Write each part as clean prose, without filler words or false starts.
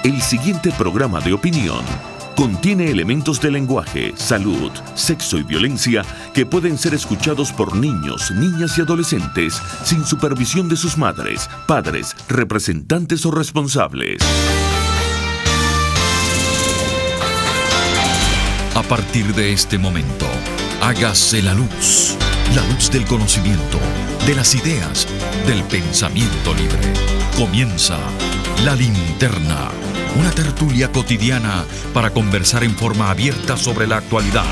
El siguiente programa de opinión contiene elementos de lenguaje, salud, sexo y violencia que pueden ser escuchados por niños, niñas y adolescentes sin supervisión de sus madres, padres, representantes o responsables. A partir de este momento, hágase la luz del conocimiento, de las ideas, del pensamiento libre. Comienza La Linterna, una tertulia cotidiana para conversar en forma abierta sobre la actualidad.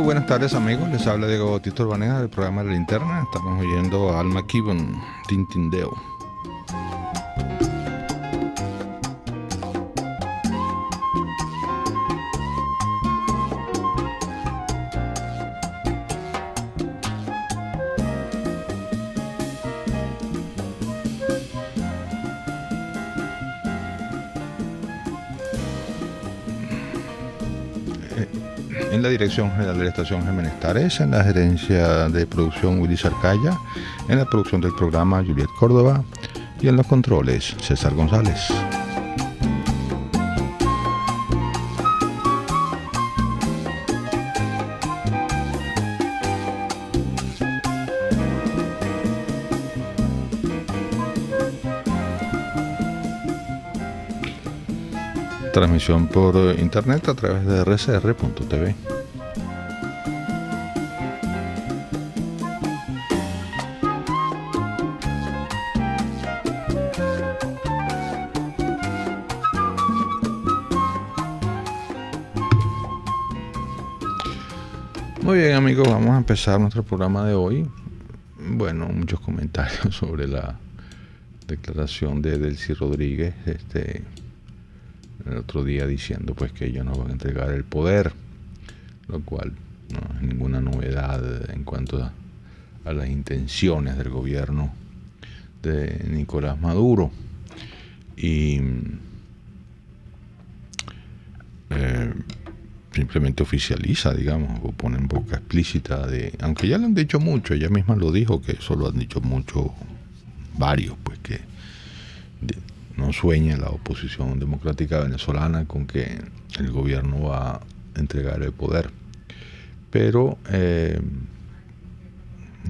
Buenas tardes amigos, les habla Diego Bautista Urbanea del programa La Linterna. Estamos oyendo a Alma Gibbon, Tintindeo. En la dirección general de la estación Jiménez Tares, en la gerencia de producción Willy Sarcaya, en la producción del programa Juliet Córdoba y en los controles César González. Transmisión por internet a través de rcr.tv. Muy bien amigos, vamos a empezar nuestro programa de hoy. Bueno, muchos comentarios sobre la declaración de Delcy Rodríguez el otro día diciendo pues que ellos no van a entregar el poder, lo cual no es ninguna novedad en cuanto a las intenciones del gobierno de Nicolás Maduro. Y simplemente oficializa, digamos, o pone en boca explícita aunque ya lo han dicho mucho, ella misma lo dijo, que eso lo han dicho mucho varios, pues que no sueña la oposición democrática venezolana con que el gobierno va a entregar el poder. Pero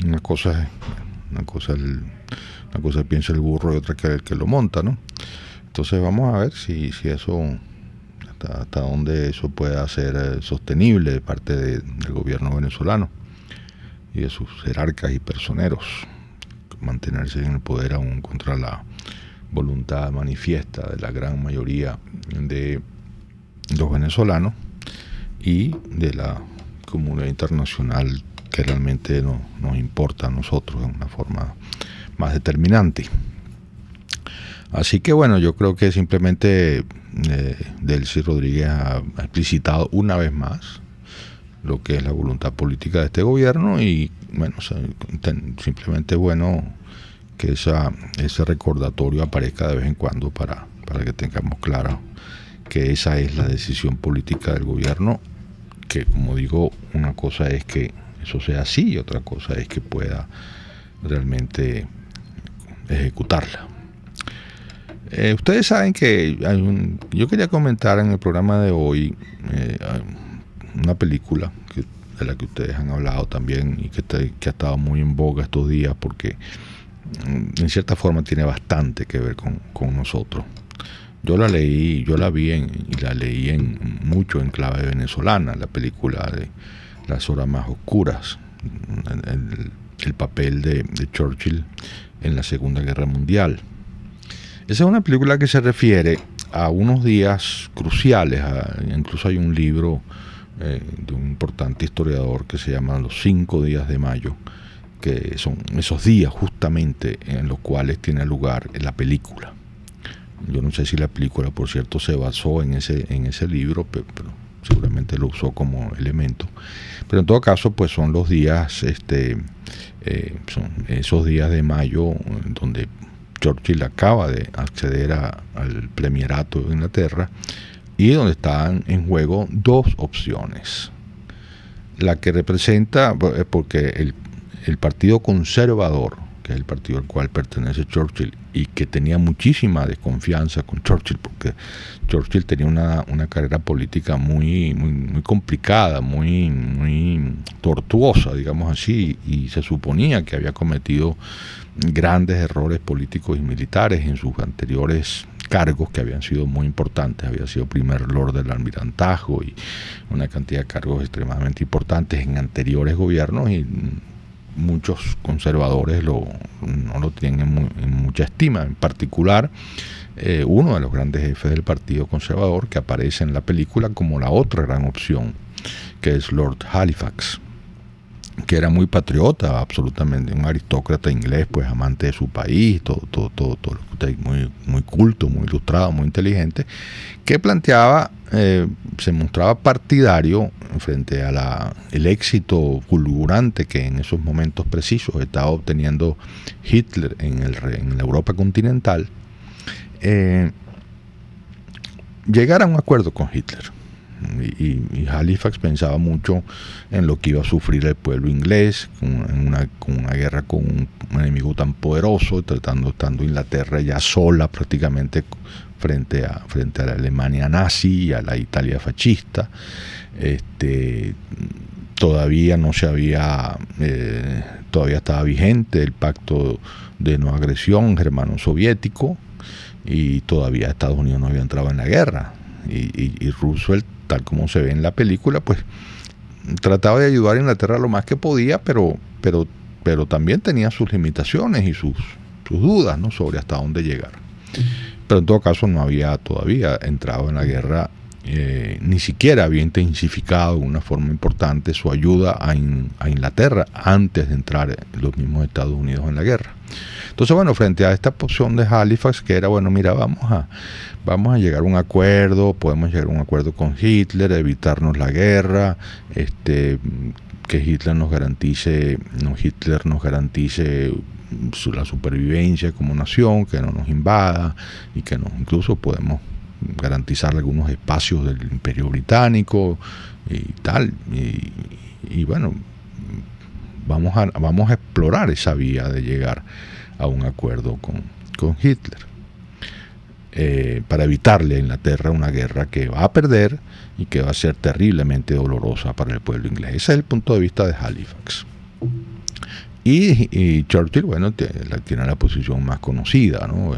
una cosa piensa el burro y otra que el que lo monta, ¿no? Entonces vamos a ver si eso hasta dónde eso pueda ser sostenible de parte del gobierno venezolano y de sus jerarcas y personeros, mantenerse en el poder aún contra la voluntad manifiesta de la gran mayoría de los venezolanos y de la comunidad internacional, que realmente nos importa a nosotros de una forma más determinante. Así que bueno, yo creo que simplemente Delcy Rodríguez ha explicitado una vez más lo que es la voluntad política de este gobierno y bueno, simplemente bueno que ese recordatorio aparezca de vez en cuando para que tengamos claro que esa es la decisión política del gobierno, que como digo, una cosa es que eso sea así y otra cosa es que pueda realmente ejecutarla. Ustedes saben que yo quería comentar en el programa de hoy una película de la que ustedes han hablado también y que ha estado muy en boga estos días porque en cierta forma tiene bastante que ver con nosotros. Yo la vi y la leí mucho en clave venezolana, la película de Las horas más oscuras, el papel de Churchill en la Segunda Guerra Mundial. Esa es una película que se refiere a unos días cruciales. Incluso hay un libro de un importante historiador que se llama Los 5 días de mayo, que son esos días justamente en los cuales tiene lugar la película. Yo no sé si la película, por cierto, se basó en ese libro, pero seguramente lo usó como elemento. Pero en todo caso, pues son los días, son esos días de mayo donde Churchill acaba de acceder al premierato de Inglaterra y donde están en juego dos opciones. La que representa, porque el Partido Conservador, que es el partido al cual pertenece Churchill, y que tenía muchísima desconfianza con Churchill, porque Churchill tenía una carrera política muy complicada, muy tortuosa, digamos así, y se suponía que había cometido grandes errores políticos y militares en sus anteriores cargos, que habían sido muy importantes. Había sido primer lord del almirantazgo y una cantidad de cargos extremadamente importantes en anteriores gobiernos, y muchos conservadores no lo tienen en mucha estima. En particular, uno de los grandes jefes del Partido Conservador, que aparece en la película como la otra gran opción, que es Lord Halifax, que era muy patriota, absolutamente un aristócrata inglés, pues amante de su país, todo muy culto, muy ilustrado, muy inteligente, que planteaba, se mostraba partidario frente a el éxito fulgurante que en esos momentos precisos estaba obteniendo Hitler en la Europa continental, llegar a un acuerdo con Hitler. Y Halifax pensaba mucho en lo que iba a sufrir el pueblo inglés con una guerra con un enemigo tan poderoso, estando Inglaterra ya sola prácticamente frente a la Alemania nazi y a la Italia fascista. Todavía no se había, todavía estaba vigente el pacto de no agresión germano-soviético, y todavía Estados Unidos no había entrado en la guerra, y Roosevelt, tal como se ve en la película, pues trataba de ayudar a Inglaterra lo más que podía, pero también tenía sus limitaciones y sus dudas, ¿no?, sobre hasta dónde llegar. Pero en todo caso no había todavía entrado en la guerra, ni siquiera había intensificado de una forma importante su ayuda a Inglaterra antes de entrar los mismos Estados Unidos en la guerra. Entonces, bueno, frente a esta posición de Halifax, que era, bueno, mira, vamos a llegar a un acuerdo, podemos llegar a un acuerdo con Hitler, evitarnos la guerra, que Hitler nos garantice la supervivencia como nación, que no nos invada, y que incluso podemos garantizar algunos espacios del Imperio Británico y tal, y bueno, vamos a explorar esa vía de llegar a un acuerdo con Hitler, para evitarle a Inglaterra una guerra que va a perder y que va a ser terriblemente dolorosa para el pueblo inglés. Ese es el punto de vista de Halifax. Y Churchill, bueno, tiene la posición más conocida, ¿no?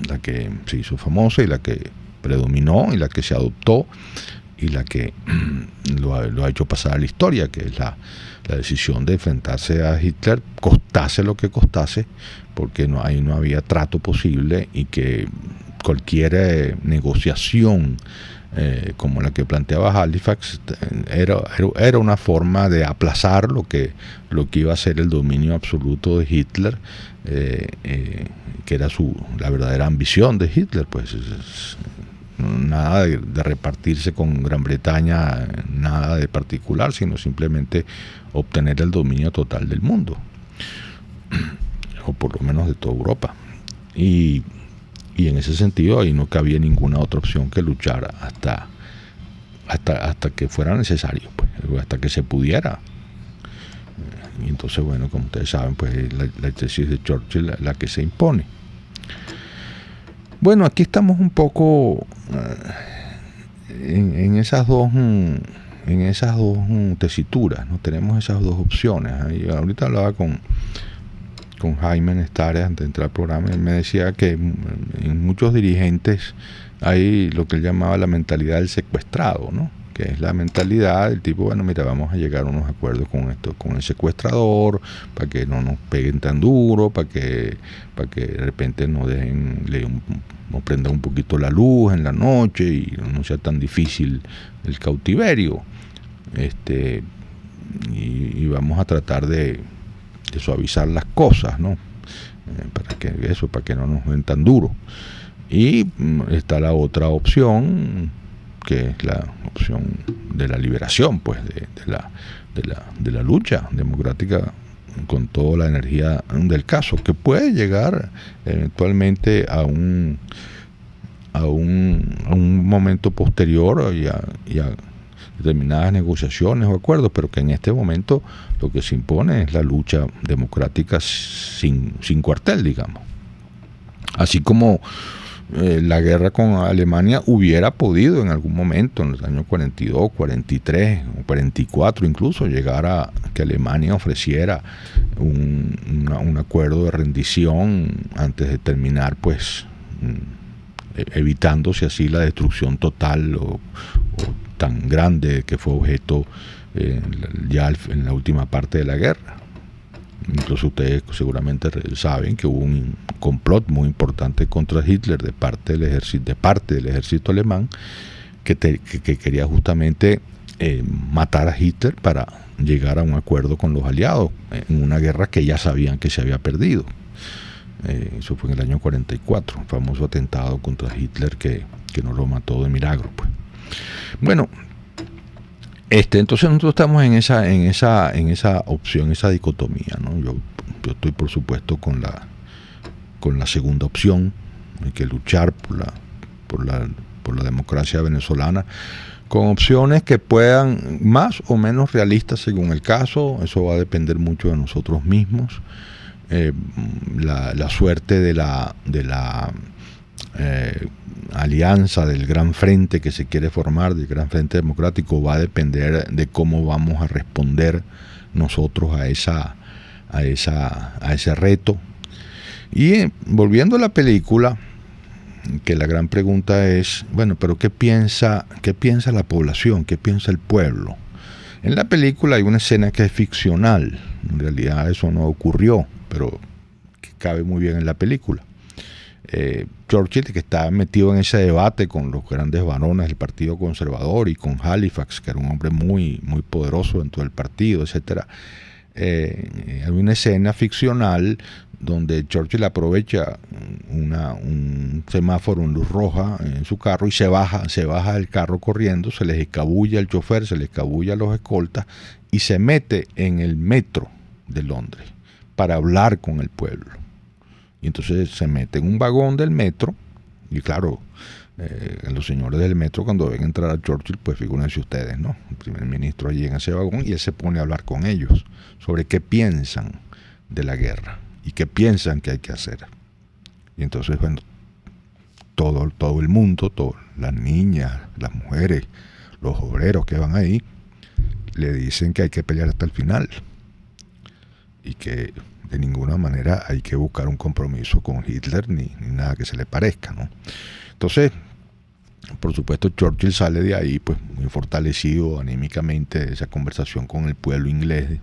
la que se hizo famosa y la que predominó y la que se adoptó y la que lo ha hecho pasar a la historia, que es la decisión de enfrentarse a Hitler, costase lo que costase, porque ahí no había trato posible, y que cualquier negociación como la que planteaba Halifax era una forma de aplazar lo que iba a ser el dominio absoluto de Hitler, que era la verdadera ambición de Hitler, pues nada de repartirse con Gran Bretaña, nada de particular, sino simplemente obtener el dominio total del mundo, o por lo menos de toda Europa. Y en ese sentido ahí no cabía ninguna otra opción que luchar hasta que fuera necesario, pues, hasta que se pudiera. Y entonces, bueno, como ustedes saben, pues la tesis de Churchill la que se impone. Bueno, aquí estamos un poco en esas dos tesituras, ¿no? Tenemos esas dos opciones. Ahorita hablaba con Jaime Nestares antes de entrar al programa, y él me decía que en muchos dirigentes hay lo que él llamaba la mentalidad del secuestrado, ¿no? que es la mentalidad del tipo, bueno, mira, vamos a llegar a unos acuerdos con esto, con el secuestrador, para que no nos peguen tan duro, para que de repente nos dejen, nos prendan un poquito la luz en la noche y no sea tan difícil el cautiverio. Y vamos a tratar de suavizar las cosas, ¿no? Para que no nos den tan duro. Y está la otra opción, que es la opción de la liberación, pues, de la lucha democrática con toda la energía del caso, que puede llegar eventualmente a un momento posterior y a determinadas negociaciones o acuerdos, pero que en este momento lo que se impone es la lucha democrática sin cuartel, digamos. Así como la guerra con Alemania hubiera podido en algún momento, en los años 42, 43 o 44 incluso, llegar a que Alemania ofreciera un acuerdo de rendición antes de terminar, pues, evitándose así la destrucción total o tan grande que fue objeto ya en la última parte de la guerra. Incluso ustedes seguramente saben que hubo un complot muy importante contra Hitler de parte del ejército alemán que quería justamente matar a Hitler para llegar a un acuerdo con los aliados en una guerra que ya sabían que se había perdido. Eso fue en el año 44, un famoso atentado contra Hitler que no lo mató de milagro, pues. Bueno, entonces nosotros estamos en esa opción, esa dicotomía, ¿no? Yo estoy, por supuesto, con la segunda opción. Hay que luchar por la democracia venezolana, con opciones que puedan más o menos realistas según el caso. Eso va a depender mucho de nosotros mismos. La suerte de la alianza del gran frente que se quiere formar, del gran frente democrático, va a depender de cómo vamos a responder nosotros a ese reto. Y volviendo a la película, que la gran pregunta es, bueno, pero ¿qué piensa la población? ¿Qué piensa el pueblo? En la película hay una escena que es ficcional. En realidad eso no ocurrió, pero que cabe muy bien en la película. Churchill, que estaba metido en ese debate con los grandes varones del Partido Conservador y con Halifax, que era un hombre muy, muy poderoso dentro del partido, etcétera. Hay una escena ficcional donde Churchill aprovecha un semáforo en luz roja en su carro y se baja del carro corriendo, se les escabulla el chofer, se les escabulla a los escoltas y se mete en el metro de Londres para hablar con el pueblo. Y entonces se mete en un vagón del metro y claro, los señores del metro cuando ven entrar a Churchill, pues figúrense ustedes, ¿no? El primer ministro allí en ese vagón y él se pone a hablar con ellos sobre qué piensan de la guerra y qué piensan que hay que hacer. Y entonces, bueno, todo el mundo, las niñas, las mujeres, los obreros que van ahí, le dicen que hay que pelear hasta el final y que de ninguna manera hay que buscar un compromiso con Hitler ni nada que se le parezca, ¿no? Entonces, por supuesto, Churchill sale de ahí pues muy fortalecido anímicamente de esa conversación con el pueblo inglés,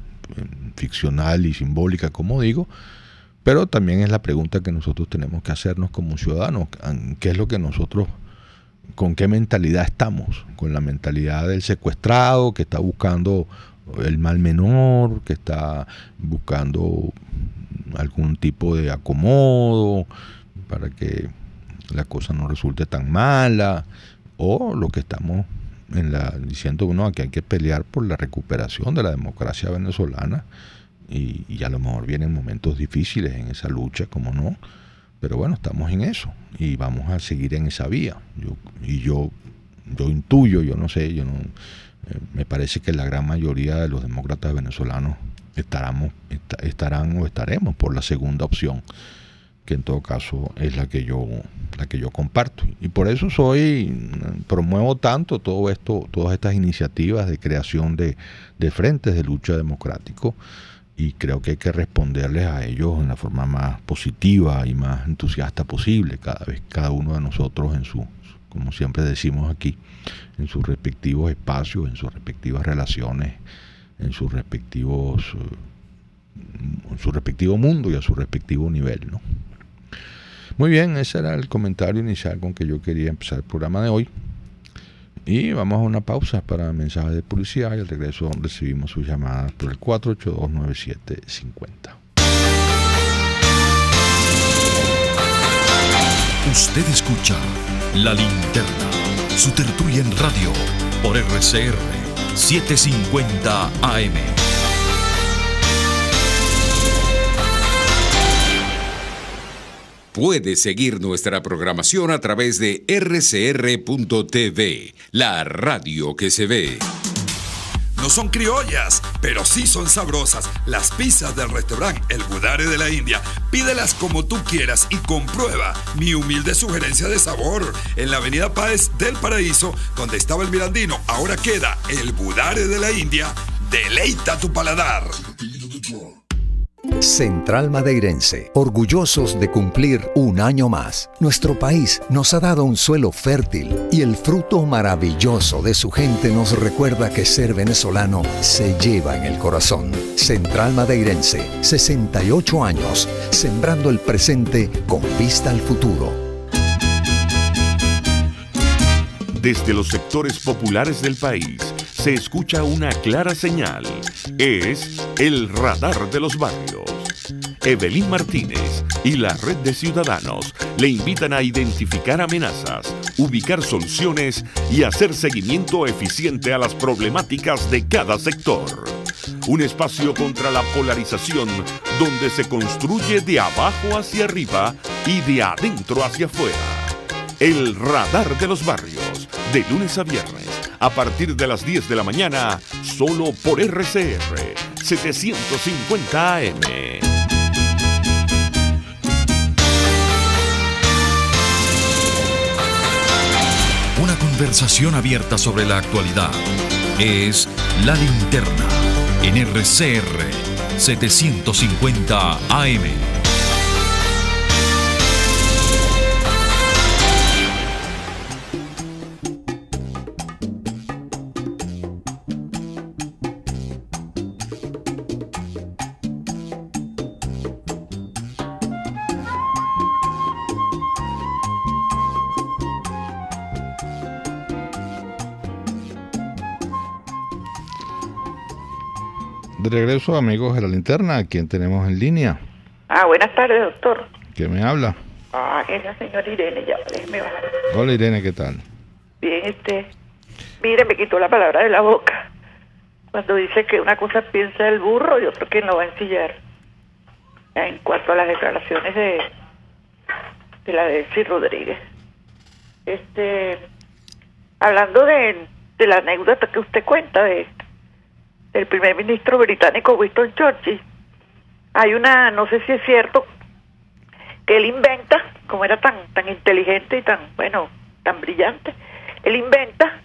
ficcional y simbólica, como digo, pero también es la pregunta que nosotros tenemos que hacernos como ciudadanos. ¿Qué es lo que nosotros, con qué mentalidad estamos? ¿Con la mentalidad del secuestrado que está buscando el mal menor, que está buscando algún tipo de acomodo para que la cosa no resulte tan mala, o lo que estamos diciendo, no, que hay que pelear por la recuperación de la democracia venezolana y a lo mejor vienen momentos difíciles en esa lucha, como no, pero bueno, estamos en eso y vamos a seguir en esa vía. Yo intuyo, me parece que la gran mayoría de los demócratas venezolanos estaremos por la segunda opción, que en todo caso es la que yo comparto. Y por eso promuevo tanto todas estas iniciativas de creación de frentes de lucha democrático, y creo que hay que responderles a ellos en la forma más positiva y más entusiasta posible, cada uno de nosotros como siempre decimos aquí, en sus respectivos espacios, en sus respectivas relaciones, en su respectivo mundo y a su respectivo nivel, ¿no? Muy bien, ese era el comentario inicial con que yo quería empezar el programa de hoy. Y vamos a una pausa para mensajes de publicidad y al regreso recibimos sus llamadas por el 482-9750. Usted escucha La Linterna, su tertulia en radio por RCR 750 AM. Puede seguir nuestra programación a través de rcr.tv, la radio que se ve. No son criollas, pero sí son sabrosas. Las pizzas del restaurante El Budare de la India. Pídelas como tú quieras y comprueba mi humilde sugerencia de sabor. En la avenida Páez del Paraíso, donde estaba el Mirandino, ahora queda El Budare de la India. Deleita tu paladar. Central Madeirense, orgullosos de cumplir un año más. Nuestro país nos ha dado un suelo fértil y el fruto maravilloso de su gente nos recuerda que ser venezolano se lleva en el corazón. Central Madeirense, 68 años, sembrando el presente con vista al futuro. Desde los sectores populares del país se escucha una clara señal. Es el radar de los barrios. Evelyn Martínez y la red de ciudadanos le invitan a identificar amenazas, ubicar soluciones y hacer seguimiento eficiente a las problemáticas de cada sector. Un espacio contra la polarización donde se construye de abajo hacia arriba y de adentro hacia afuera. El radar de los barrios, de lunes a viernes, a partir de las 10 de la mañana, solo por RCR 750 AM. Una conversación abierta sobre la actualidad. Es La Linterna en RCR 750 AM. De regreso, amigos de La Linterna, ¿a quién tenemos en línea? Buenas tardes, doctor. ¿Quién me habla? Es la señora Irene, ya, déjeme bajar. Hola, Irene, ¿qué tal? Bien, mire, me quitó la palabra de la boca. Cuando dice que una cosa piensa el burro y otro quien lo va a ensillar. En cuanto a las declaraciones de la de Delcy Rodríguez. Hablando de la anécdota que usted cuenta del primer ministro británico Winston Churchill, hay no sé si es cierto, que él inventa, como era tan inteligente y tan brillante, él inventa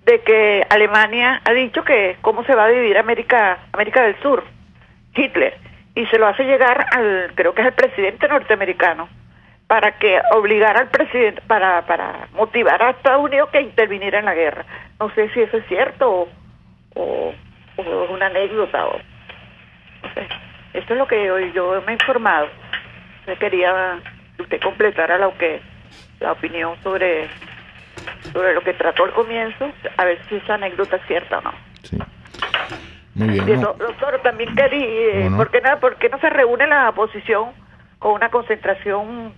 de que Alemania ha dicho que cómo se va a dividir América del Sur, Hitler, y se lo hace llegar creo que es el presidente norteamericano, para que obligara al presidente, para motivar a Estados Unidos que interviniera en la guerra. No sé si eso es cierto o es una anécdota no sé. Esto es lo que yo me he informado. Yo quería que usted completara la opinión sobre lo que trató al comienzo, a ver si esa anécdota es cierta o no. Sí. Muy bien. Doctor, también quería, ¿por qué no se reúne la oposición con una concentración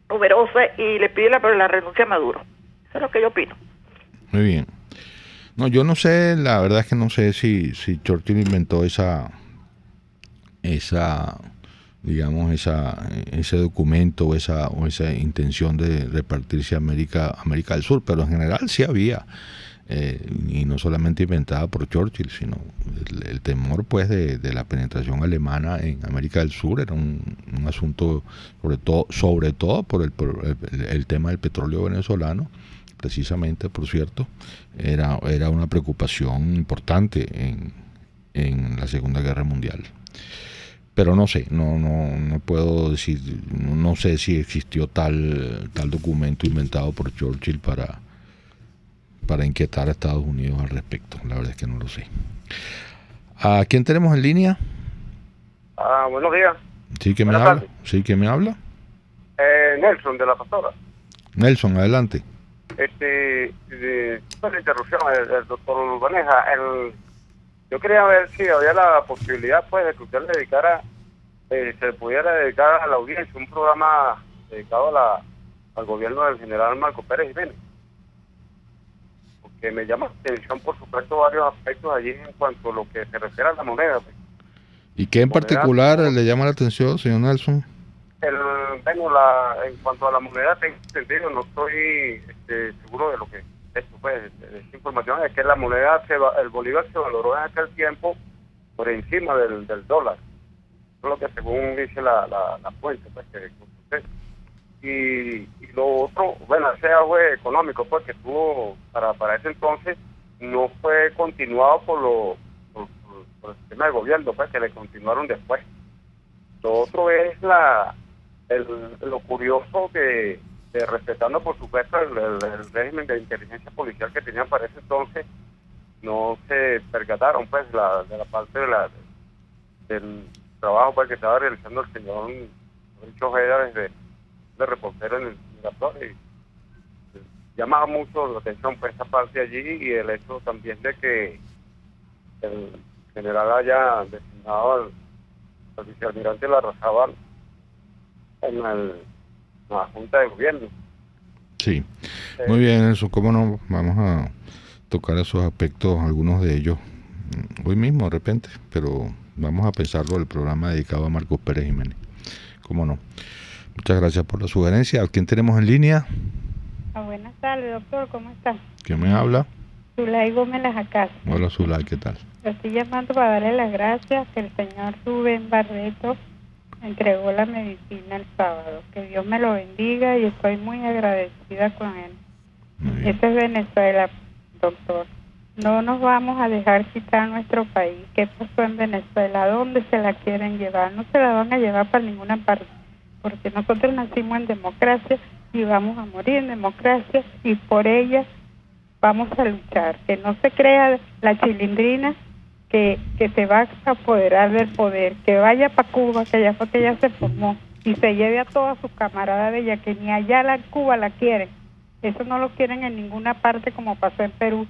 numerosa y le pide la renuncia a Maduro? Eso es lo que yo opino. Muy bien. No, yo no sé, la verdad es que no sé si Churchill inventó ese documento o esa intención de repartirse América del Sur, pero en general sí había, y no solamente inventada por Churchill, sino el temor pues de la penetración alemana en América del Sur era un asunto sobre todo por el tema del petróleo venezolano. Precisamente, por cierto, era una preocupación importante en la Segunda Guerra Mundial. pero no sé, no puedo decir, no sé si existió tal documento inventado por Churchill para inquietar a Estados Unidos al respecto. La verdad es que no lo sé. ¿A quién tenemos en línea? Buenos días. Sí, ¿quién me habla? Sí, ¿quién me habla? Nelson, de La Pastora. Nelson, adelante. La interrupción, el doctor Baneja, yo quería ver si había la posibilidad, pues, de que usted le dedicara, se pudiera dedicar a la audiencia un programa dedicado al gobierno del general Marco Pérez Jiménez. Porque me llama la atención, por supuesto, varios aspectos allí en cuanto a lo que se refiere a la moneda. Pues. ¿Y qué en particular le llama la atención, señor Nelson? En cuanto a la moneda, tengo entendido, no estoy seguro de lo que esto, pues, de esta información, es que la moneda, el bolívar se valoró en aquel tiempo por encima del dólar. Eso es lo que según dice la fuente, pues, que consulté. Y lo otro, bueno, ese auge económico, pues, que tuvo para ese entonces, no fue continuado por el sistema de gobierno, pues, que le continuaron después. Lo otro es lo curioso que, respetando por supuesto el régimen de inteligencia policial que tenían para ese entonces, no se percataron, pues, de la parte del trabajo, pues, que estaba realizando el señor Richo Ojeda desde de reportero en el Miraflores. Llamaba mucho la atención, pues, esa parte allí, y el hecho también de que el general haya designado al vicealmirante Larrazábal en la Junta de Gobierno. Sí, muy bien, eso, cómo no, vamos a tocar esos aspectos, algunos de ellos hoy mismo de repente, pero vamos a pensarlo el programa dedicado a Marcos Pérez Jiménez, cómo no. Muchas gracias por la sugerencia. ¿A quién tenemos en línea? Buenas tardes, doctor, ¿cómo está? ¿Quién me habla? Zulay Gómez Lajacaza. Hola, Zulay, ¿qué tal? Lo estoy llamando para darle las gracias que el señor Rubén Barreto entregó la medicina el sábado. Que Dios me lo bendiga y estoy muy agradecida con él. Esta es Venezuela, doctor. No nos vamos a dejar quitar nuestro país. ¿Qué pasó en Venezuela? ¿A dónde se la quieren llevar? No se la van a llevar para ninguna parte, porque nosotros nacimos en democracia y vamos a morir en democracia, y por ella vamos a luchar. Que no se crea la chilindrina que se va a apoderar del poder, que vaya para Cuba, que ya fue que ella se formó, y se lleve a todas sus camaradas de ella, que ni allá la Cuba la quieren. Eso no lo quieren en ninguna parte, como pasó en Perú,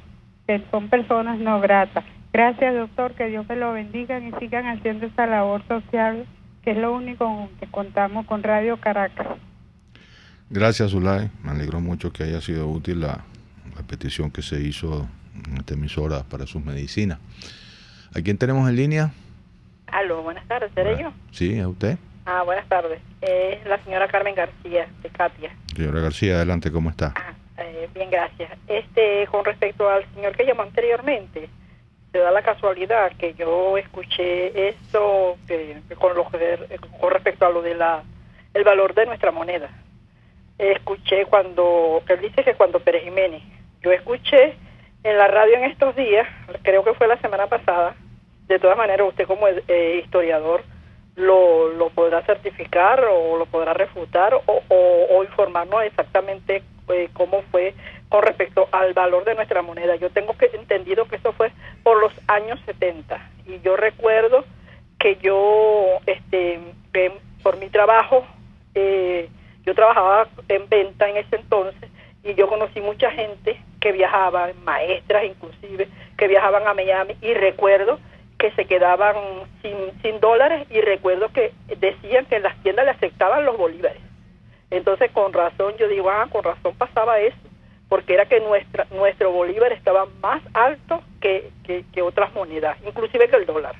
que son personas no gratas. Gracias, doctor, que Dios me lo bendiga y sigan haciendo esa labor social, que es lo único con que contamos con Radio Caracas. Gracias, Zulay. Me alegro mucho que haya sido útil la petición que se hizo en esta emisora para sus medicinas. ¿A quién tenemos en línea? Aló, buenas tardes, ¿seré yo? Sí, ¿a usted? Buenas tardes. Es la señora Carmen García, de Katia. Señora García, adelante, ¿cómo está? Bien, gracias. Con respecto al señor que llamó anteriormente, se da la casualidad que yo escuché esto con respecto a lo de el valor de nuestra moneda. Escuché que él dice que cuando Pérez Jiménez, yo escuché en la radio en estos días, creo que fue la semana pasada, de todas maneras usted como historiador lo podrá certificar o lo podrá refutar o informarnos exactamente cómo fue con respecto al valor de nuestra moneda. Yo tengo entendido que eso fue por los años 70, y yo recuerdo que yo por mi trabajo yo trabajaba en venta en ese entonces, y yo conocí mucha gente que viajaba, maestras inclusive, que viajaban a Miami, y recuerdo que se quedaban sin dólares, y recuerdo que decían que en las tiendas le aceptaban los bolívares. Entonces, con razón, yo digo, con razón pasaba eso, porque era que nuestro bolívar estaba más alto que otras monedas, inclusive que el dólar.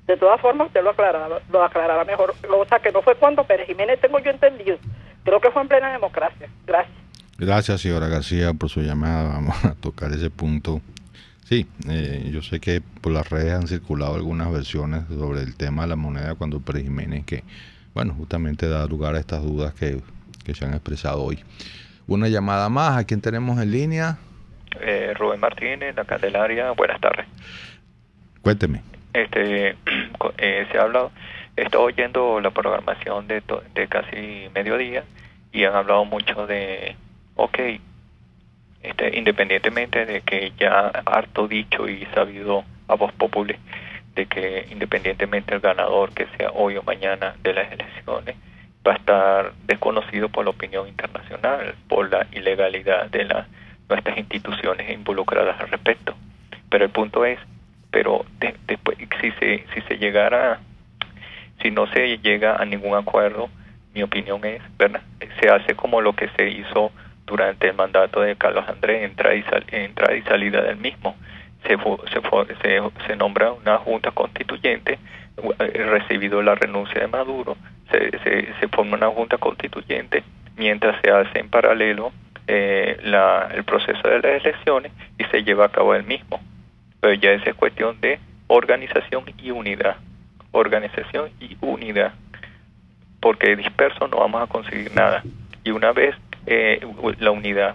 De todas formas, usted lo aclarará mejor. O sea, que no fue cuando Pérez Jiménez, tengo yo entendido. Creo que fue en plena democracia. Gracias. Gracias, señora García, por su llamada. Vamos a tocar ese punto. Sí, yo sé que por las redes han circulado algunas versiones sobre el tema de la moneda cuando Pérez Jiménez, que, bueno, justamente da lugar a estas dudas que se han expresado hoy. Una llamada más. ¿A quién tenemos en línea? Rubén Martínez, la Candelaria. Buenas tardes. Cuénteme. Se ha hablado he estado oyendo la programación de casi mediodía y han hablado mucho de, independientemente de que ya harto dicho y sabido a voz populi, de que independientemente del ganador que sea hoy o mañana de las elecciones, va a estar desconocido por la opinión internacional, por la ilegalidad de nuestras instituciones involucradas al respecto. Pero el punto es, después, si no se llega a ningún acuerdo, mi opinión es, ¿verdad?, se hace como lo que se hizo durante el mandato de Carlos Andrés, entrada y salida del mismo. Se nombra una junta constituyente, recibido la renuncia de Maduro, se forma una junta constituyente, mientras se hace en paralelo el proceso de las elecciones y se lleva a cabo el mismo. Pero ya esa es cuestión de organización y unidad, porque dispersos no vamos a conseguir nada, y una vez la unidad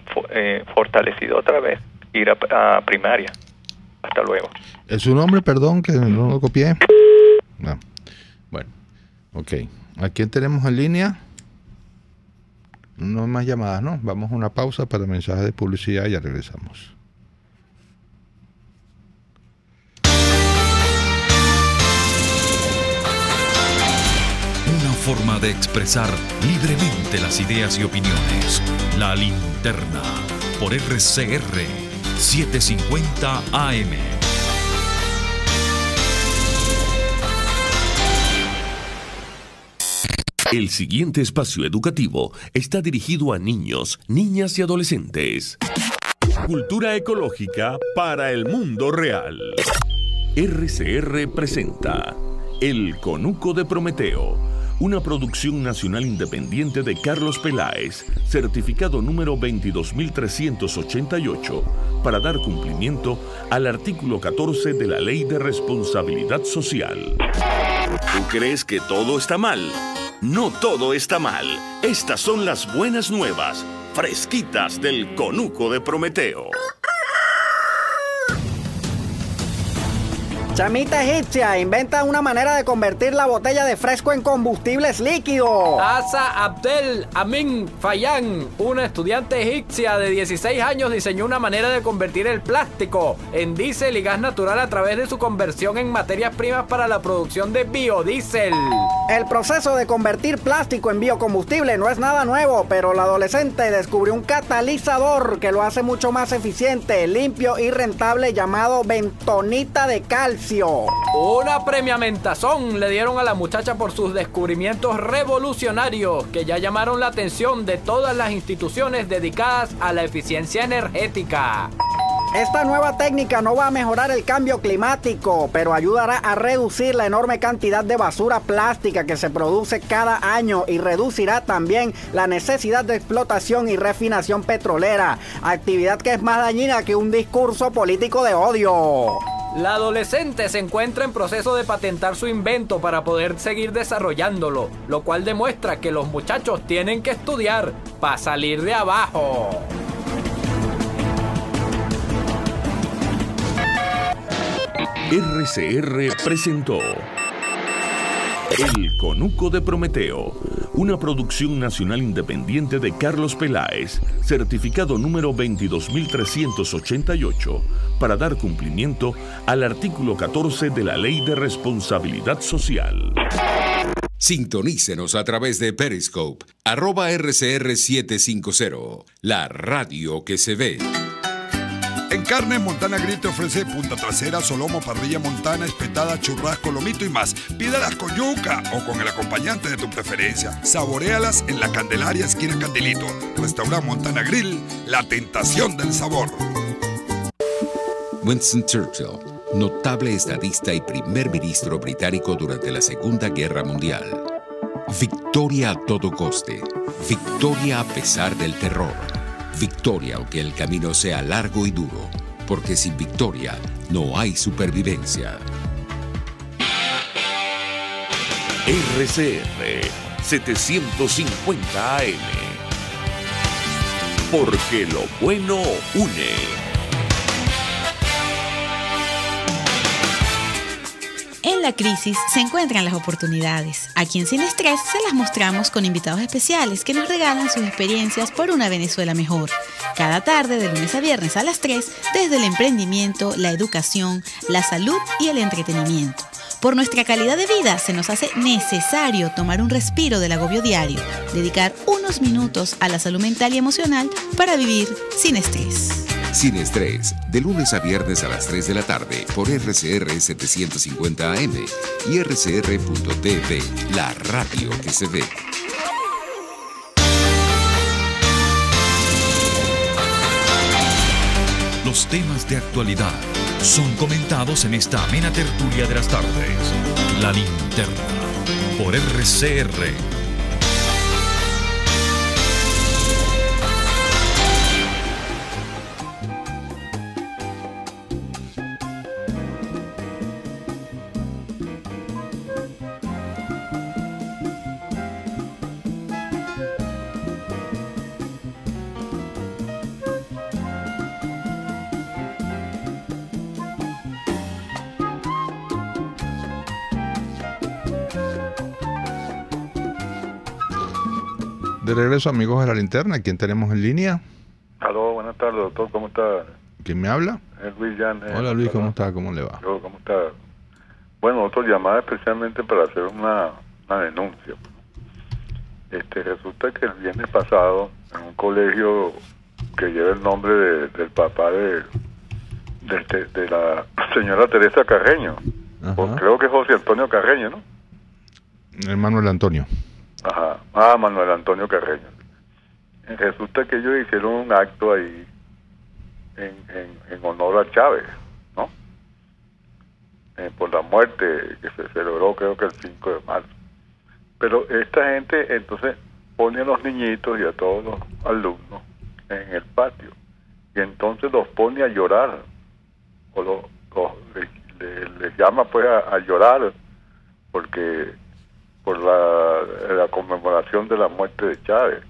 fortalecida otra vez, ir a primaria. Hasta luego. ¿Es su nombre, perdón, que no lo copié? No. Bueno, ok. ¿A quién tenemos en línea? No hay más llamadas, ¿no? Vamos a una pausa para mensajes de publicidad y ya regresamos. Una forma de expresar libremente las ideas y opiniones. La Linterna, por RCR 750 AM. El siguiente espacio educativo está dirigido a niños, niñas y adolescentes. Cultura ecológica para el mundo real. RCR presenta El Conuco de Prometeo, una producción nacional independiente de Carlos Peláez, certificado número 22388, para dar cumplimiento al artículo 14 de la Ley de Responsabilidad Social. ¿Tú crees que todo está mal? No todo está mal. Estas son las buenas nuevas, fresquitas del Conuco de Prometeo. Chamita egipcia inventa una manera de convertir la botella de fresco en combustibles líquidos. Asa Abdel Amin Fayan, una estudiante egipcia de 16 años, diseñó una manera de convertir el plástico en diésel y gas natural a través de su conversión en materias primas para la producción de biodiesel. El proceso de convertir plástico en biocombustible no es nada nuevo, pero la adolescente descubrió un catalizador que lo hace mucho más eficiente, limpio y rentable, llamado bentonita de calcio. Una premiamentazón le dieron a la muchacha por sus descubrimientos revolucionarios que ya llamaron la atención de todas las instituciones dedicadas a la eficiencia energética. Esta nueva técnica no va a mejorar el cambio climático, pero ayudará a reducir la enorme cantidad de basura plástica que se produce cada año y reducirá también la necesidad de explotación y refinación petrolera, actividad que es más dañina que un discurso político de odio. La adolescente se encuentra en proceso de patentar su invento para poder seguir desarrollándolo, lo cual demuestra que los muchachos tienen que estudiar para salir de abajo. RCR presentó El Conuco de Prometeo, una producción nacional independiente de Carlos Peláez, certificado número 22388, para dar cumplimiento al artículo 14 de la Ley de Responsabilidad Social. Sintonícenos a través de Periscope, @RCR750, la radio que se ve. En Carne Montana Grill te ofrece punta trasera, solomo, parrilla montana, espetada, churrasco, lomito y más. Pídalas con yuca o con el acompañante de tu preferencia. Saboréalas en la Candelaria, esquina Candilito. Restaurante Montana Grill, la tentación del sabor. Winston Churchill, notable estadista y primer ministro británico durante la Segunda Guerra Mundial. Victoria a todo coste. Victoria a pesar del terror. Victoria aunque el camino sea largo y duro, porque sin victoria no hay supervivencia. RCR 750 AM. Porque lo bueno une. En la crisis se encuentran las oportunidades. Aquí en Sin Estrés se las mostramos con invitados especiales que nos regalan sus experiencias por una Venezuela mejor. Cada tarde, de lunes a viernes a las 3, desde el emprendimiento, la educación, la salud y el entretenimiento. Por nuestra calidad de vida se nos hace necesario tomar un respiro del agobio diario, dedicar unos minutos a la salud mental y emocional para vivir sin estrés. Sin Estrés, de lunes a viernes a las 3 de la tarde por RCR 750 AM y rcr.tv, la radio que se ve. Los temas de actualidad son comentados en esta amena tertulia de las tardes. La Linterna, por RCR. De regreso, amigos de la Linterna, ¿quién tenemos en línea? Aló, buenas tardes, doctor, ¿cómo está? ¿Quién me habla? Luis Llanes. Hola Luis, ¿cómo está? ¿Cómo le va? ¿Cómo está? Bueno, doctor, llamada especialmente para hacer una denuncia. Resulta que el viernes pasado, en un colegio que lleva el nombre del papá de la señora Teresa Carreño, creo que es José Antonio Carreño, ¿no? Manuel Antonio. Ajá, Manuel Antonio Carreño. Resulta que ellos hicieron un acto ahí en honor a Chávez, ¿no? Por la muerte que se celebró creo que el 5 de marzo. Pero esta gente entonces pone a los niñitos y a todos los alumnos en el patio y entonces los pone a llorar o les llama pues a llorar porque por la conmemoración de la muerte de Chávez.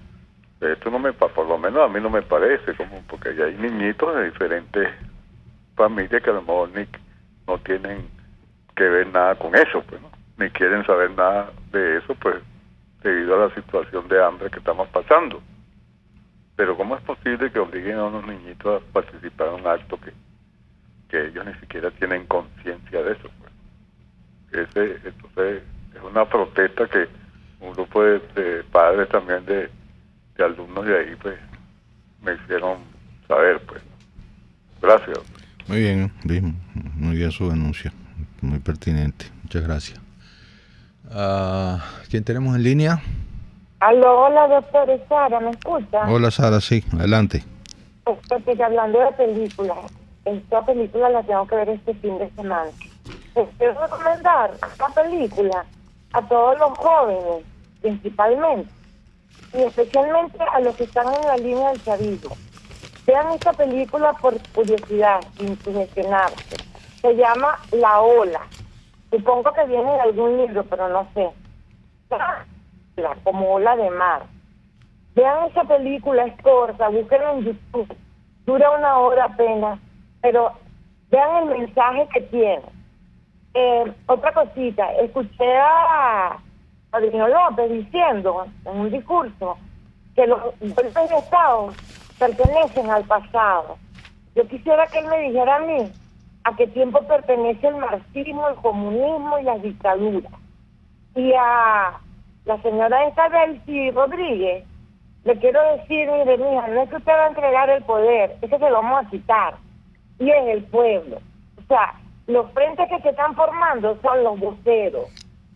Esto no por lo menos a mí no me parece, porque ya hay niñitos de diferentes familias que a lo mejor no tienen que ver nada con eso, pues, ¿no? Ni quieren saber nada de eso, pues, debido a la situación de hambre que estamos pasando. Pero ¿cómo es posible que obliguen a unos niñitos a participar en un acto que ellos ni siquiera tienen conciencia de eso, pues? Entonces es una protesta que un grupo de padres también de alumnos de ahí pues me hicieron saber, pues. Gracias. Muy bien, muy bien su denuncia, muy pertinente, muchas gracias. ¿Quién tenemos en línea? Aló, hola doctor, es Sara, ¿me escucha? Hola Sara, sí, adelante. Porque hablando de películas, esta película la tengo que ver este fin de semana. Quiero recomendar esta película a todos los jóvenes, principalmente, y especialmente a los que están en la línea del chavismo. Vean esta película por curiosidad, sin sugestionarse. Se llama La Ola. Supongo que viene de algún libro, pero no sé. Como ola de mar. Vean esa película, es corta, búsquenla en YouTube. Dura 1 hora apenas, pero vean el mensaje que tiene. Otra cosita, escuché a Adriano López diciendo en un discurso que los golpes de Estado pertenecen al pasado. Yo quisiera que él me dijera a mí a qué tiempo pertenece el marxismo, el comunismo y las dictaduras. Y a la señora Delcy Rodríguez le quiero decir, mire, mija, no es que usted va a entregar el poder, es que se lo vamos a quitar, y es el pueblo. O sea, los frentes que se están formando son los voceros,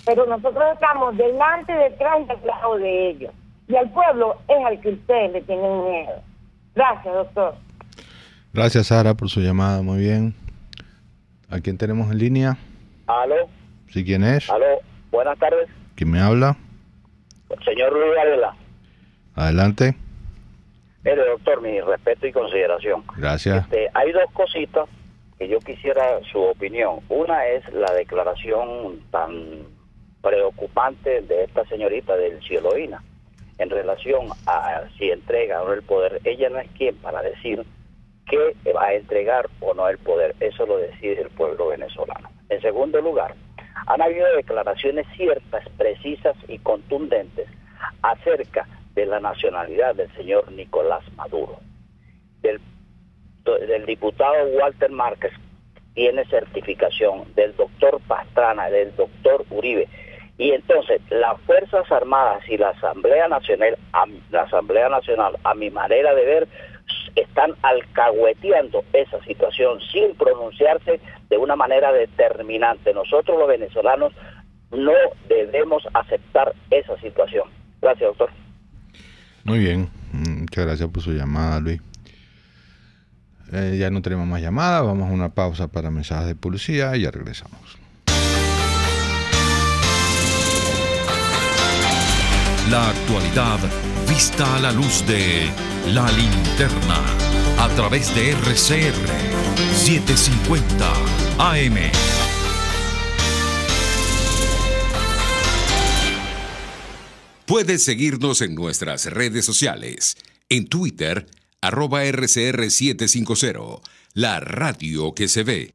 pero nosotros estamos delante, detrás y al lado de ellos. Y al pueblo es al que ustedes le tienen miedo. Gracias, doctor. Gracias, Sara, por su llamada. Muy bien. ¿A quién tenemos en línea? ¿Aló? ¿Sí, quién es? ¿Aló? Buenas tardes. ¿Quién me habla? Señor Luis Varela. Adelante. Mire, doctor, mi respeto y consideración. Gracias. Hay dos cositas que yo quisiera su opinión. Una es la declaración tan preocupante de esta señorita del Cieloína en relación a si entrega o no el poder. Ella no es quien para decir que va a entregar o no el poder. Eso lo decide el pueblo venezolano. En segundo lugar, Han habido declaraciones ciertas, precisas y contundentes acerca de la nacionalidad del señor Nicolás Maduro. Del diputado Walter Márquez tiene certificación, del doctor Pastrana, del doctor Uribe. Y entonces las Fuerzas Armadas y la Asamblea Nacional, a mi manera de ver, están alcahueteando esa situación sin pronunciarse de una manera determinante. Nosotros los venezolanos no debemos aceptar esa situación. Gracias, doctor. Muy bien, muchas gracias por su llamada, Luis. Ya no tenemos más llamadas, vamos a una pausa para mensajes de publicidad y ya regresamos. La actualidad vista a la luz de La Linterna a través de RCR 750 AM. Puedes seguirnos en nuestras redes sociales. En Twitter, @RCR750, la radio que se ve.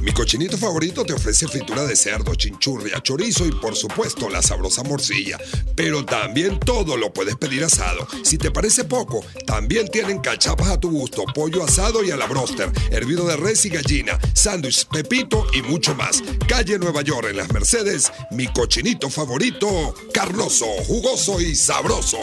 Mi cochinito favorito te ofrece fritura de cerdo, chinchurria, chorizo y por supuesto la sabrosa morcilla. Pero también todo lo puedes pedir asado. Si te parece poco, también tienen cachapas a tu gusto, pollo asado y a la broster, hervido de res y gallina, sándwich, pepito y mucho más. Calle Nueva York en Las Mercedes, mi cochinito favorito, carnoso, jugoso y sabroso.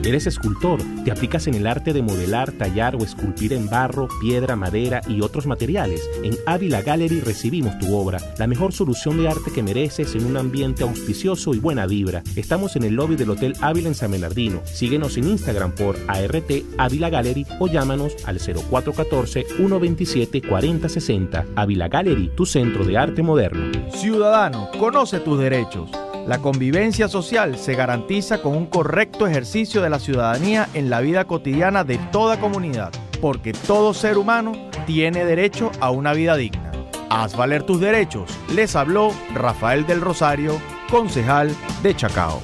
¿Eres escultor? ¿Te aplicas en el arte de modelar, tallar o esculpir en barro, piedra, madera y otros materiales? En Ávila Gallery recibimos tu obra, la mejor solución de arte que mereces en un ambiente auspicioso y buena vibra. Estamos en el lobby del Hotel Ávila en San Bernardino. Síguenos en Instagram por ART Ávila Gallery o llámanos al 0414-127-4060. Ávila Gallery, tu centro de arte moderno. Ciudadano, conoce tus derechos. La convivencia social se garantiza con un correcto ejercicio de la ciudadanía en la vida cotidiana de toda comunidad, porque todo ser humano tiene derecho a una vida digna. Haz valer tus derechos. Les habló Rafael del Rosario, concejal de Chacao.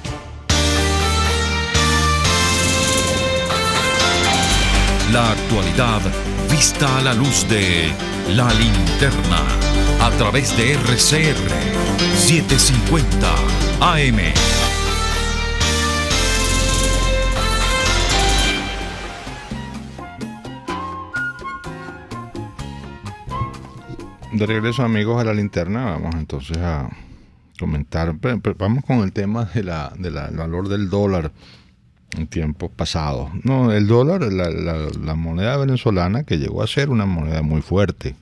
La actualidad vista a la luz de La Linterna a través de RCR 750 AM. De regreso, amigos, a La Linterna. Vamos entonces a comentar. Vamos con el tema del valor del dólar en tiempos pasados. No, el dólar, la moneda venezolana, que llegó a ser una moneda muy fuerte,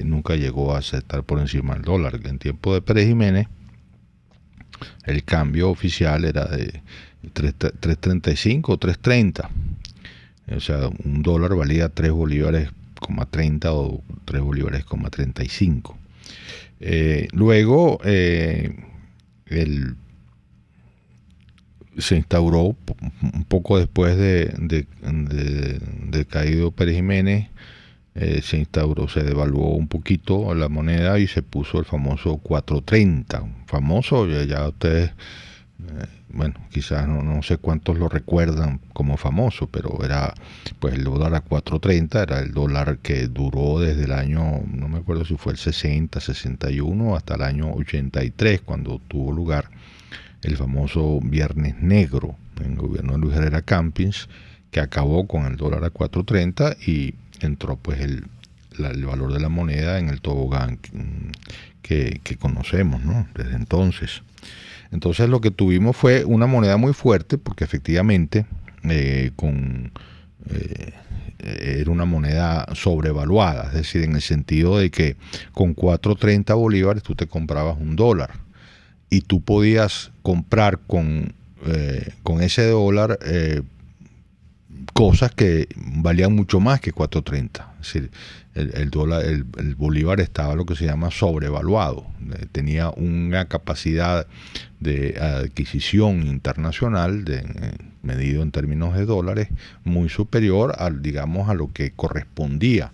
nunca llegó a estar por encima del dólar. En tiempo de Pérez Jiménez, el cambio oficial era de 3.35 o 3.30. O sea, un dólar valía 3 bolívares, 30 o 3 bolívares, 35. Luego se instauró un poco después de caído Pérez Jiménez, se devaluó un poquito la moneda y se puso el famoso 4.30, famoso, ya ustedes, bueno, quizás no sé cuántos lo recuerdan como famoso, pero era pues el dólar a 4.30, era el dólar que duró desde el año, no me acuerdo si fue el 60, 61 hasta el año 83, cuando tuvo lugar el famoso Viernes Negro en el gobierno de Luis Herrera Campins, que acabó con el dólar a 4.30 y entró pues el valor de la moneda en el tobogán que conocemos, ¿no? Desde entonces. Entonces lo que tuvimos fue una moneda muy fuerte, porque efectivamente era una moneda sobrevaluada, es decir, en el sentido de que con 4.30 bolívares tú te comprabas un dólar y tú podías comprar con ese dólar cosas que valían mucho más que 4.30. Es decir, el bolívar estaba lo que se llama sobrevaluado, tenía una capacidad de adquisición internacional medido en términos de dólares muy superior a lo que correspondía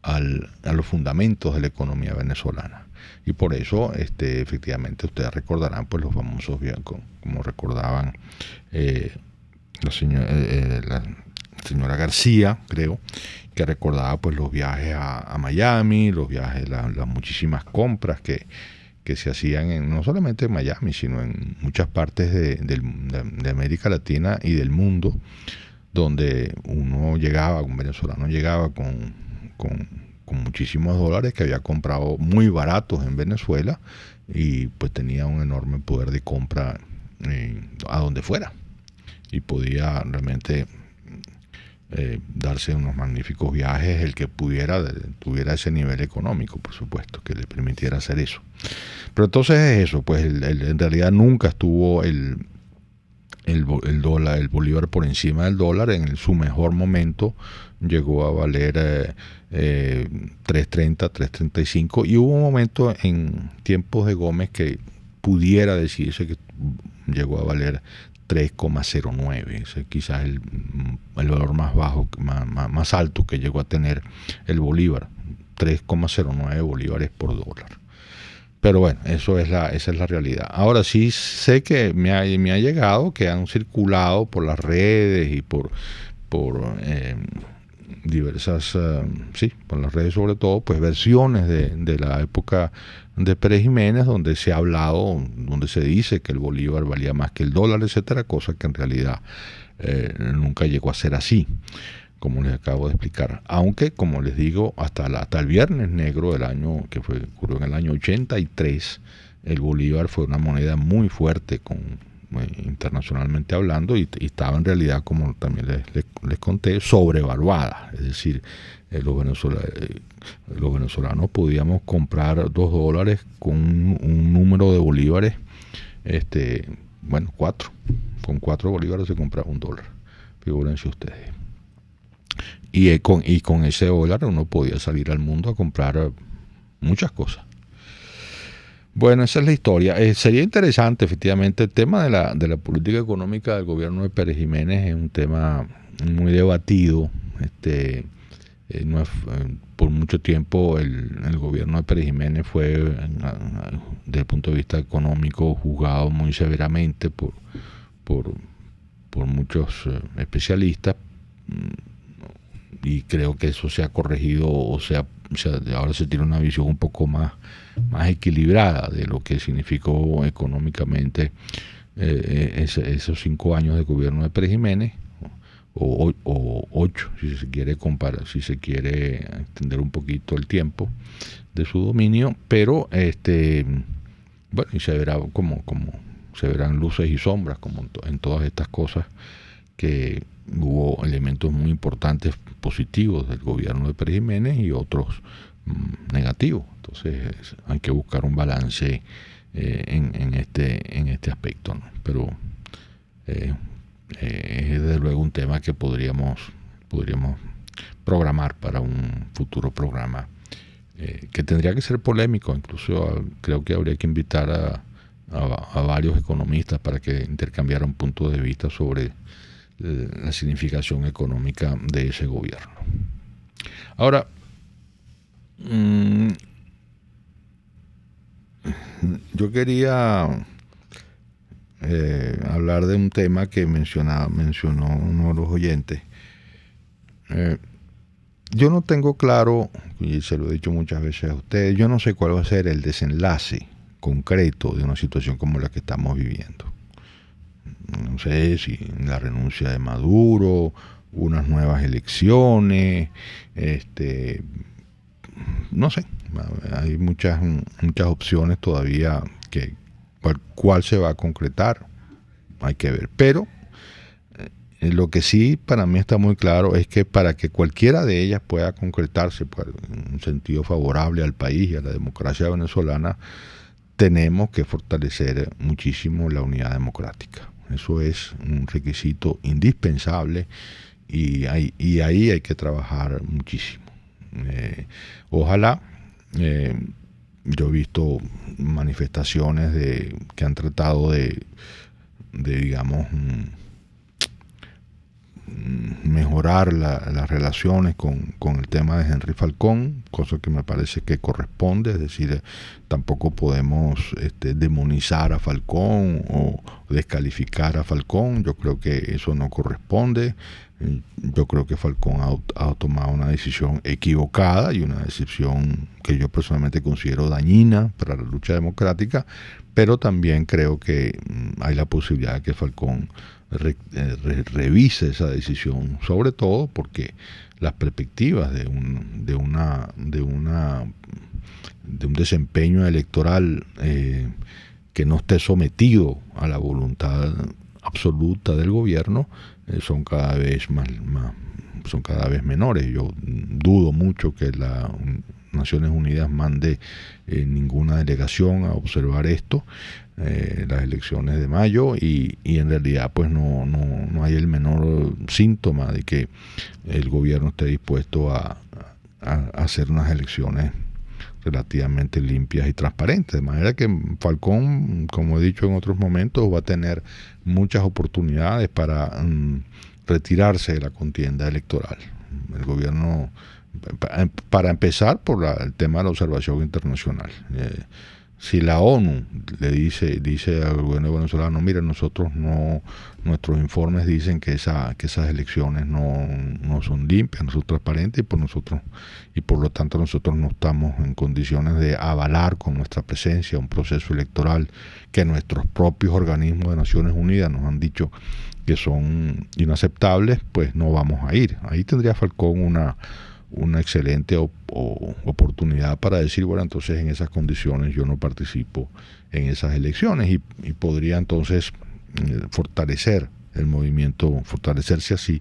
a los fundamentos de la economía venezolana. Y por eso efectivamente ustedes recordarán pues los famosos, como recordaban la señora García, creo, que recordaba pues los viajes a Miami, los viajes, las muchísimas compras que se hacían no solamente en Miami, sino en muchas partes de América Latina y del mundo, donde un venezolano llegaba con muchísimos dólares que había comprado muy baratos en Venezuela y pues tenía un enorme poder de compra a donde fuera y podía realmente darse unos magníficos viajes el que tuviera ese nivel económico, por supuesto, que le permitiera hacer eso. Pero entonces es eso, pues en realidad nunca estuvo el bolívar por encima del dólar. En su mejor momento llegó a valer 3.30, 3.35 y hubo un momento en tiempos de Gómez que pudiera decirse que llegó a valer 3,09, ese quizás el valor más bajo, más alto que llegó a tener el bolívar, 3,09 bolívares por dólar. Pero bueno, esa es la realidad. Ahora sí sé que me ha llegado, que han circulado por las redes y por diversas, por las redes sobre todo, pues versiones de la época de Pérez Jiménez, donde se ha hablado, donde se dice que el bolívar valía más que el dólar, etcétera, cosa que en realidad nunca llegó a ser así, como les acabo de explicar. Aunque, como les digo, hasta el Viernes Negro del año, ocurrió en el año 83, el bolívar fue una moneda muy fuerte internacionalmente hablando y estaba en realidad, como también les conté, sobrevaluada. Es decir, los venezolanos podíamos comprar $2 con un número de bolívares, 4. Con 4 bolívares se compraba $1. Figúrense ustedes. Y con ese dólar uno podía salir al mundo a comprar muchas cosas. Bueno, esa es la historia. Sería interesante, efectivamente, el tema de la política económica del gobierno de Pérez Jiménez es un tema muy debatido. Por mucho tiempo el gobierno de Pérez Jiménez fue, desde el punto de vista económico, juzgado muy severamente por muchos especialistas, y creo que eso se ha corregido, ahora se tiene una visión un poco más equilibrada de lo que significó económicamente esos 5 años de gobierno de Pérez Jiménez, o 8 si se quiere comparar, si se quiere extender un poquito el tiempo de su dominio, pero y se verá como se verán luces y sombras, como en todas estas cosas, que hubo elementos muy importantes positivos del gobierno de Pérez Jiménez y otros negativos. Entonces hay que buscar un balance en este aspecto, ¿no? Pero es desde luego un tema que podríamos programar para un futuro programa, que tendría que ser polémico. Incluso creo que habría que invitar a varios economistas para que intercambiaran puntos de vista sobre la significación económica de ese gobierno. Ahora, yo quería hablar de un tema que mencionó uno de los oyentes. Yo no tengo claro, y se lo he dicho muchas veces a ustedes, yo no sé cuál va a ser el desenlace concreto de una situación como la que estamos viviendo. No sé si la renuncia de Maduro, unas nuevas elecciones, no sé, hay muchas opciones todavía que cuál se va a concretar, hay que ver. Pero lo que sí para mí está muy claro es que para que cualquiera de ellas pueda concretarse en un sentido favorable al país y a la democracia venezolana, tenemos que fortalecer muchísimo la unidad democrática. Eso es un requisito indispensable y ahí hay que trabajar muchísimo. Ojalá, yo he visto manifestaciones que han tratado de digamos, mejorar las relaciones con el tema de Henry Falcón, cosa que me parece que corresponde, es decir, tampoco podemos demonizar a Falcón o descalificar a Falcón. Yo creo que eso no corresponde. Yo creo que Falcón ha tomado una decisión equivocada y una decisión que yo personalmente considero dañina para la lucha democrática, pero también creo que hay la posibilidad de que Falcón revise esa decisión, sobre todo porque las perspectivas de un desempeño electoral que no esté sometido a la voluntad absoluta del gobierno son cada vez menores. Yo dudo mucho que las Naciones Unidas mande ninguna delegación a observar esto, las elecciones de mayo, y en realidad pues no hay el menor síntoma de que el gobierno esté dispuesto a hacer unas elecciones relativamente limpias y transparentes, de manera que Falcón, como he dicho en otros momentos, va a tener muchas oportunidades para retirarse de la contienda electoral. El gobierno, para empezar, por el tema de la observación internacional. Si la ONU le dice al gobierno venezolano, mira, nuestros informes dicen que esas elecciones no son limpias, no son transparentes, y por lo tanto nosotros no estamos en condiciones de avalar con nuestra presencia un proceso electoral que nuestros propios organismos de Naciones Unidas nos han dicho que son inaceptables, pues no vamos a ir. Ahí tendría Falcón una excelente oportunidad para decir, bueno, entonces en esas condiciones yo no participo en esas elecciones, y podría entonces fortalecerse así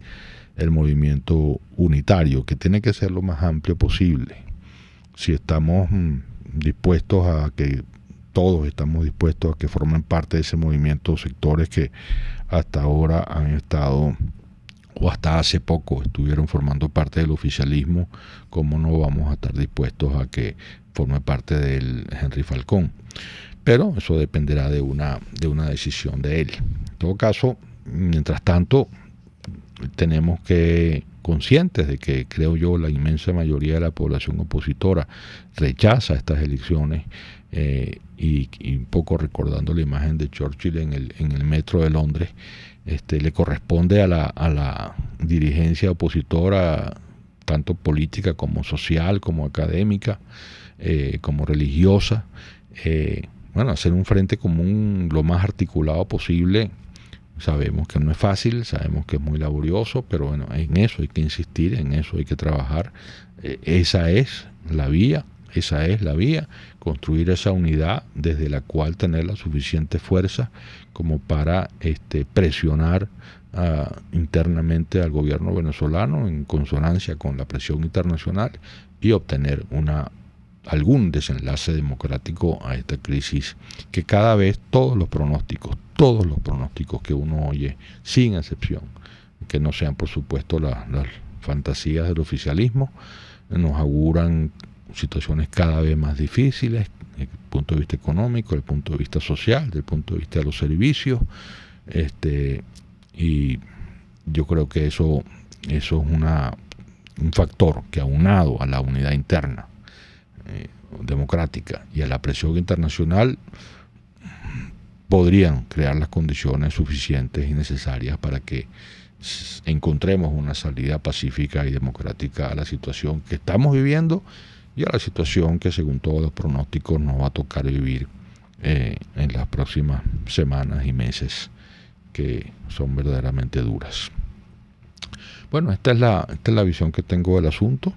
el movimiento unitario, que tiene que ser lo más amplio posible. Si estamos dispuestos a que todos estamos dispuestos a que formen parte de ese movimiento sectores que hasta ahora han estado, o hasta hace poco estuvieron formando parte del oficialismo, ¿cómo no vamos a estar dispuestos a que forme parte del Henry Falcón? Pero eso dependerá de una decisión de él. En todo caso, mientras tanto, tenemos que, conscientes de que, creo yo, la inmensa mayoría de la población opositora rechaza estas elecciones, y un poco recordando la imagen de Churchill en el metro de Londres, le corresponde a la dirigencia opositora, tanto política como social, como académica, como religiosa, hacer un frente común lo más articulado posible. Sabemos que no es fácil, sabemos que es muy laborioso, pero bueno, en eso hay que insistir, en eso hay que trabajar. Esa es la vía, construir esa unidad desde la cual tener la suficiente fuerza como para presionar internamente al gobierno venezolano en consonancia con la presión internacional y obtener algún desenlace democrático a esta crisis, que cada vez todos los pronósticos que uno oye, sin excepción, que no sean por supuesto las fantasías del oficialismo, nos auguran situaciones cada vez más difíciles desde el punto de vista económico, desde el punto de vista social, desde el punto de vista de los servicios, y yo creo que eso es un factor que, aunado a la unidad interna democrática y a la presión internacional, podrían crear las condiciones suficientes y necesarias para que encontremos una salida pacífica y democrática a la situación que estamos viviendo y a la situación que, según todos los pronósticos, nos va a tocar vivir en las próximas semanas y meses, que son verdaderamente duras. Bueno, esta es la visión que tengo del asunto,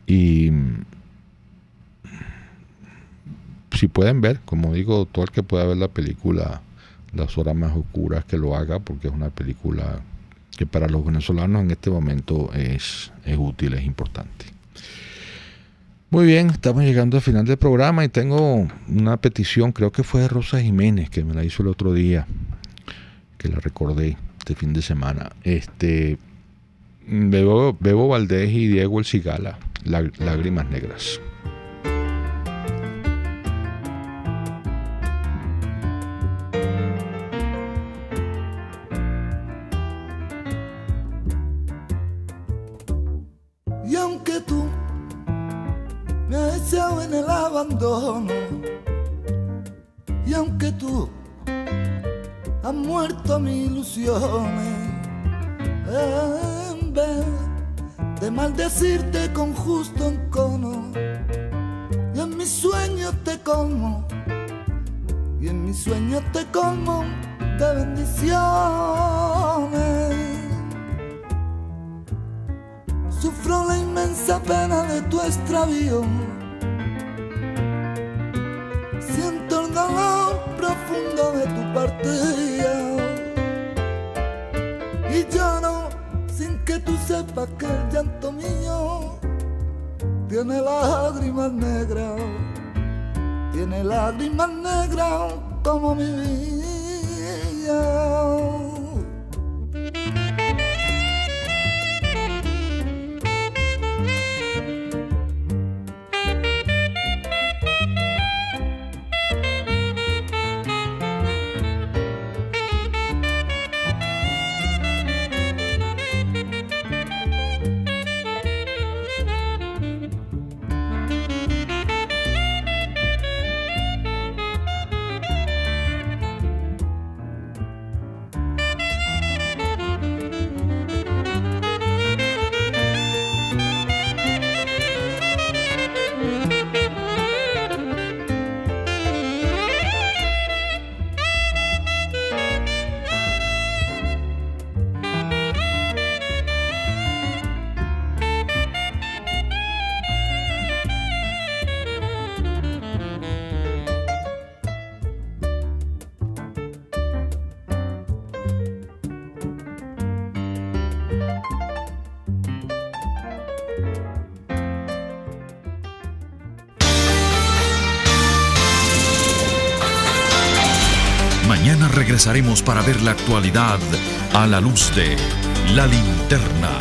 y si pueden ver, como digo, todo el que pueda ver la película Las Horas Más Oscuras, que lo haga, porque es una película que para los venezolanos en este momento es útil, es importante. Muy bien, estamos llegando al final del programa y tengo una petición, creo que fue de Rosa Jiménez, que me la hizo el otro día, que la recordé este fin de semana. Bebo Valdés y Diego El Cigala, Lágrimas Negras. abandono. Y aunque tú has muerto mis ilusiones, en vez de maldecirte con justo encono, y en mis sueños te colmo, y en mis sueños te colmo de bendiciones. Sufro la inmensa pena de tu extravío, siento el dolor profundo de tu partida, y lloro sin que tú sepas que el llanto mío tiene lágrimas negras, tiene lágrimas negras como mi vida. Mañana regresaremos para ver la actualidad a la luz de La Linterna.